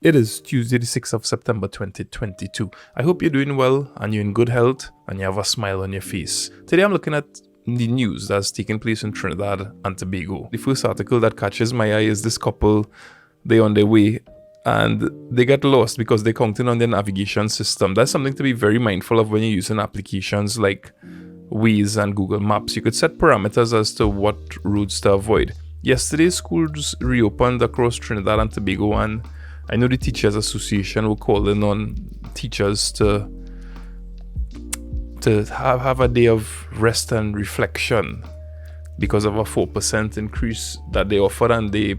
It is Tuesday, the 6th of September 2022. I hope you're doing well and you're in good health and you have a smile on your face. Today I'm looking at the news that's taking place in Trinidad and Tobago. The first article that catches my eye is this couple. They're on their way and they get lost because they're counting on their navigation system. That's something to be very mindful of when you're using applications like Waze and Google Maps. You could set parameters as to what routes to avoid. Yesterday, schools reopened across Trinidad and Tobago, and I know the Teachers Association were calling on teachers to have a day of rest and reflection because of a 4% increase that they offered and they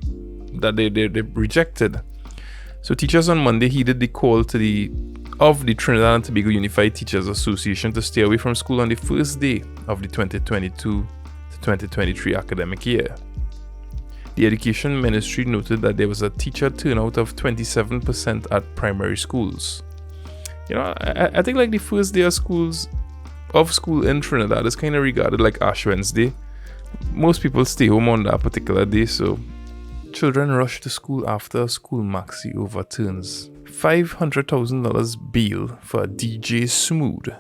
rejected. So teachers on Monday heeded the call of the Trinidad and Tobago Unified Teachers Association to stay away from school on the first day of the 2022 to 2023 academic year. The Education Ministry noted that there was a teacher turnout of 27% at primary schools. You know, I think like the first day of school in Trinidad is kind of regarded like Ash Wednesday. Most people stay home on that particular day, so children rush to school after a school maxi overturns. $500,000 bail for DJ Smooth,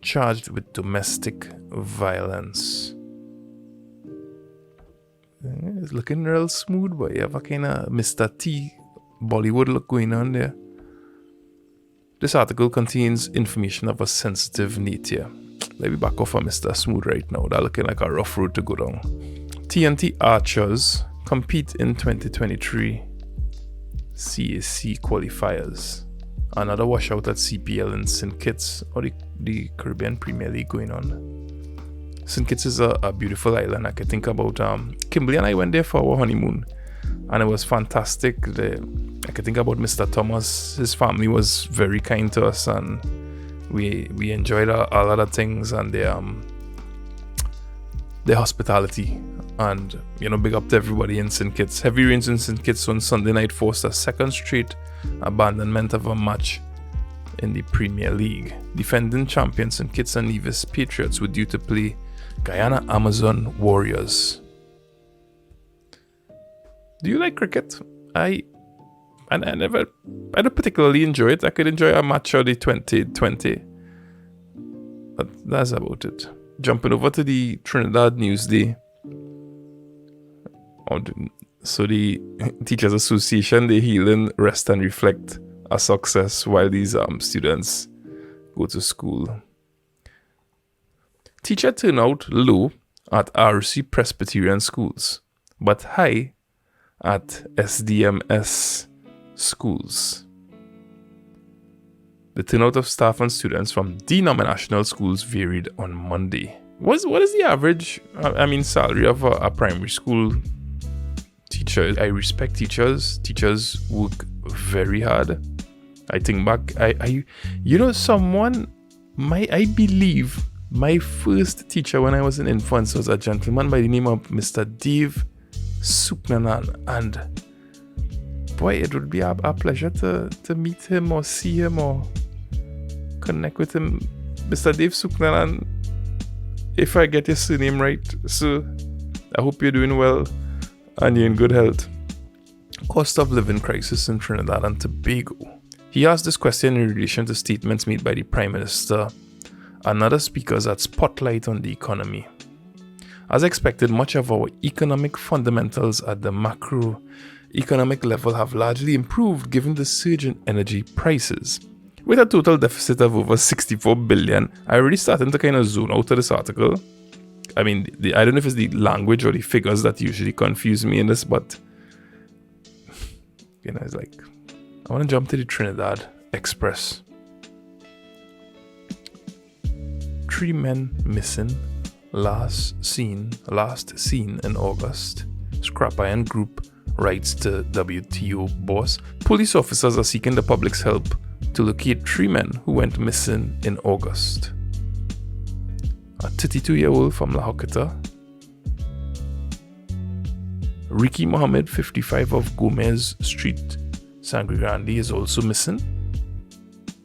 charged with domestic violence. It's looking real smooth, but you have a kind of Mr. T Bollywood look going on there. This article contains information of a sensitive nature. Let me back off of Mr. Smooth right now. That looking like a rough road to go down. TNT Archers compete in 2023 CAC qualifiers. Another washout at CPL in St. Kitts, or the Caribbean Premier League going on. St. Kitts is a beautiful island. I can think about Kimberly and I went there for our honeymoon and it was fantastic. I can think about Mr. Thomas. His family was very kind to us and we enjoyed a lot of things and their hospitality. And big up to everybody in St. Kitts. Heavy rains in St. Kitts on Sunday night forced a second straight abandonment of a match in the Premier League. Defending champions St. Kitts and Nevis Patriots were due to play Guyana Amazon Warriors. Do you like cricket? I don't particularly enjoy it. I could enjoy a match of the 2020, but that's about it. Jumping over to the Trinidad Newsday. So the Teachers Association, they healing, rest and reflect a success while these students go to school. Teacher turnout low at RC Presbyterian schools, but high at SDMS schools. The turnout of staff and students from denominational schools varied on Monday. What is the average, salary of a primary school teacher? I respect teachers. Teachers work very hard. I think back, I believe my first teacher when I was an infant was a gentleman by the name of Mr. Dave Suknanan, and boy, it would be a pleasure to meet him or see him or connect with him. Mr. Dave Suknanan, if I get your surname right, so I hope you're doing well and you're in good health. Cost of living crisis in Trinidad and Tobago. He asked this question in relation to statements made by the Prime Minister and other speakers that spotlight on the economy. As expected, much of our economic fundamentals at the macroeconomic level have largely improved given the surge in energy prices. With a total deficit of over 64 billion, I already starting to kind of zone out of this article. I don't know if it's the language or the figures that usually confuse me in this, but it's like, I want to jump to the Trinidad Express. 3 men missing, last seen in August. Scrap Iron Group writes to WTO boss. Police officers are seeking the public's help to locate 3 men who went missing in August. A 32-year-old from La Joquita. Ricky Mohammed, 55 of Gomez Street, Sangre Grande, is also missing.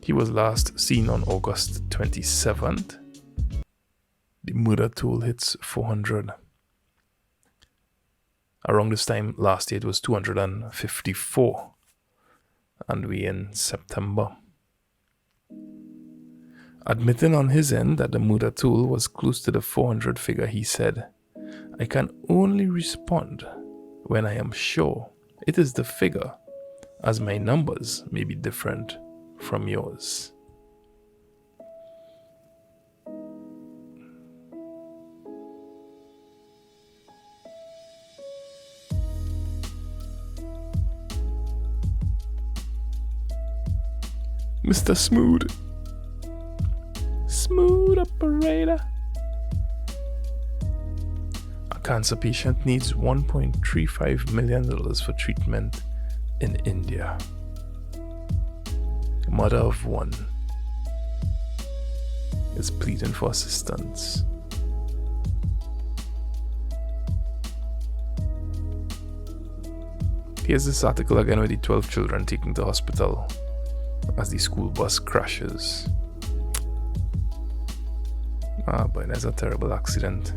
He was last seen on August 27th. The murder toll hits 400. Around this time last year, it was 254. and we in September. Admitting on his end that the murder tool was close to the 400 figure, he said, "I can only respond when I am sure it is the figure, as my numbers may be different from yours." Mr. Smooth operator. A cancer patient needs $1.35 million for treatment in India. Mother of one is pleading for assistance. Here's this article again with the 12 children taken to hospital as the school bus crashes. But there's a terrible accident.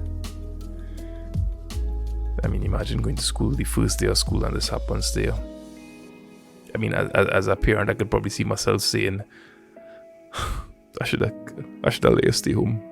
I mean, imagine going to school, the first day of school, and this happens there. I mean, as a parent, I could probably see myself saying, I should have let you stay home.